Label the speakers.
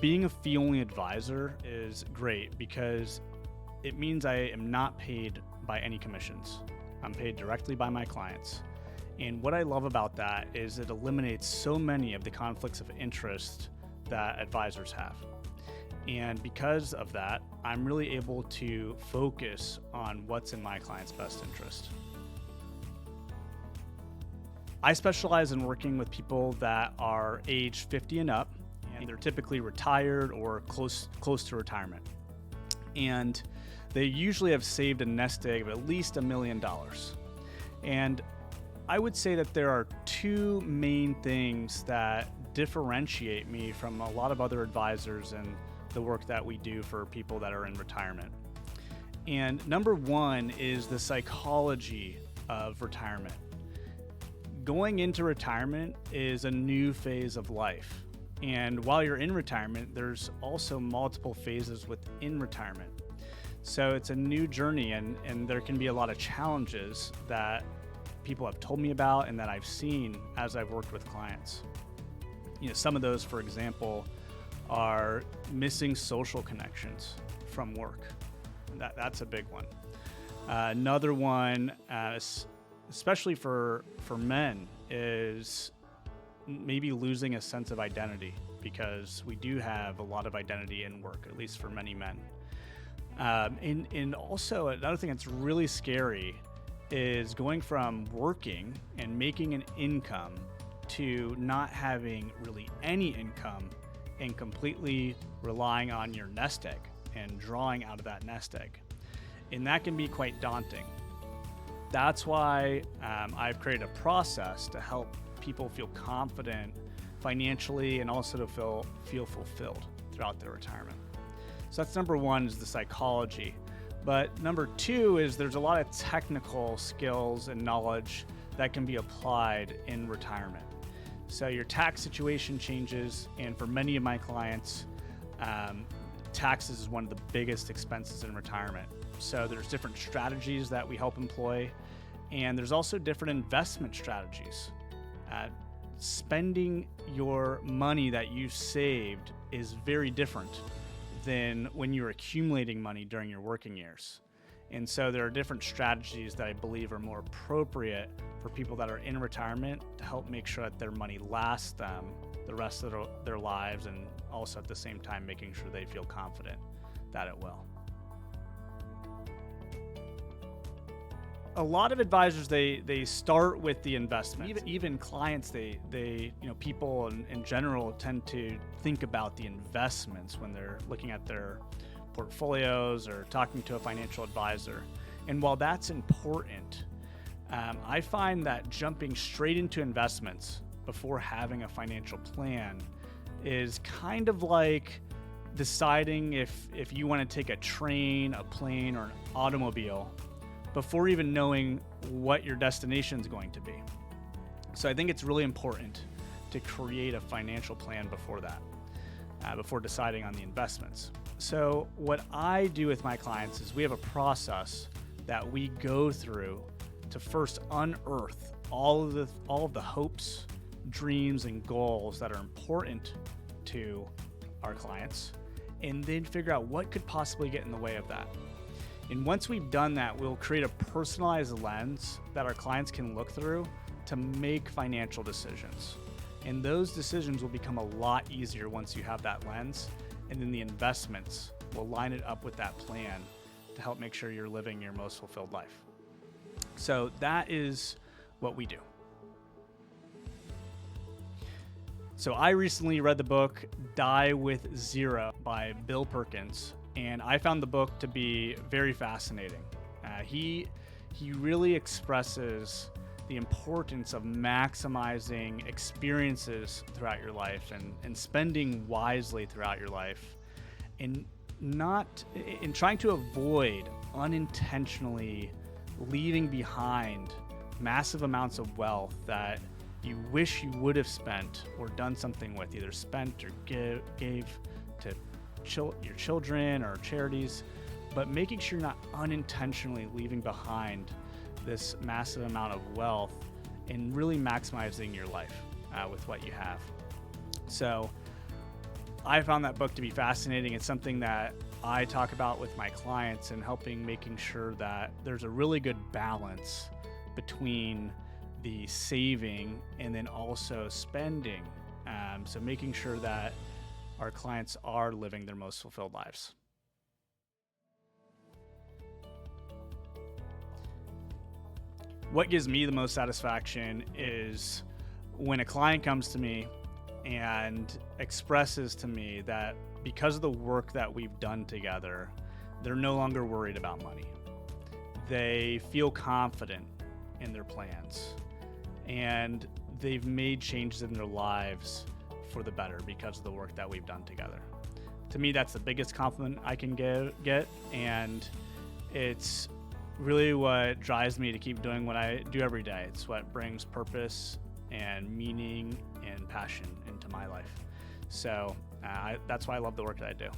Speaker 1: being a fee-only advisor is great because it means I am not paid by any commissions. I'm paid directly by my clients. And what I love about that is it eliminates so many of the conflicts of interest that advisors have. And because of that, I'm really able to focus on what's in my client's best interest. I specialize in working with people that are age 50 and up, and they're typically retired or close to retirement. And they usually have saved a nest egg of at least $1 million. And I would say that there are two main things that differentiate me from a lot of other advisors and the work that we do for people that are in retirement. And number one is the psychology of retirement. Going into retirement is a new phase of life. And while you're in retirement, there's also multiple phases within retirement. So it's a new journey, and there can be a lot of challenges that people have told me about and that I've seen as I've worked with clients. Some of those, for example, are missing social connections from work. That's a big one. Another one, especially for men, is maybe losing a sense of identity, because we do have a lot of identity in work, at least for many men. And also another thing that's really scary is going from working and making an income to not having really any income and completely relying on your nest egg and drawing out of that nest egg. And that can be quite daunting. That's why I've created a process to help people feel confident financially and also to feel fulfilled throughout their retirement. So that's number one, is the psychology. But number two is there's a lot of technical skills and knowledge that can be applied in retirement. So your tax situation changes, and for many of my clients, taxes is one of the biggest expenses in retirement. So there's different strategies that we help employ, and there's also different investment strategies. Spending your money that you saved is very different than when you're accumulating money during your working years. And so there are different strategies that I believe are more appropriate for people that are in retirement to help make sure that their money lasts them the rest of their lives, and also at the same time making sure they feel confident that it will. A lot of advisors, they start with the investment. Even clients, people in general tend to think about the investments when they're looking at their portfolios or talking to a financial advisor. And while that's important, I find that jumping straight into investments before having a financial plan is kind of like deciding if you want to take a train, a plane, or an automobile before even knowing what your destination is going to be. So I think it's really important to create a financial plan before that, before deciding on the investments. So what I do with my clients is we have a process that we go through to first unearth all of the hopes, dreams, and goals that are important to our clients, and then figure out what could possibly get in the way of that. And once we've done that, we'll create a personalized lens that our clients can look through to make financial decisions. And those decisions will become a lot easier once you have that lens, and then the investments will line it up with that plan to help make sure you're living your most fulfilled life. So that is what we do. So I recently read the book Die with Zero by Bill Perkins, and I found the book to be very fascinating. He really expresses the importance of maximizing experiences throughout your life and spending wisely throughout your life, and trying to avoid unintentionally leaving behind massive amounts of wealth that you wish you would have spent or done something with, either spent or gave to your children or charities, but making sure you're not unintentionally leaving behind this massive amount of wealth and really maximizing your life with what you have. So I found that book to be fascinating. It's something that I talk about with my clients and making sure that there's a really good balance between the saving and then also spending. So making sure that our clients are living their most fulfilled lives. What gives me the most satisfaction is when a client comes to me and expresses to me that because of the work that we've done together, they're no longer worried about money. They feel confident in their plans, and they've made changes in their lives for the better because of the work that we've done together. To me, that's the biggest compliment I can get, and it's really what drives me to keep doing what I do every day. It's what brings purpose and meaning and passion into my life. So that's why I love the work that I do.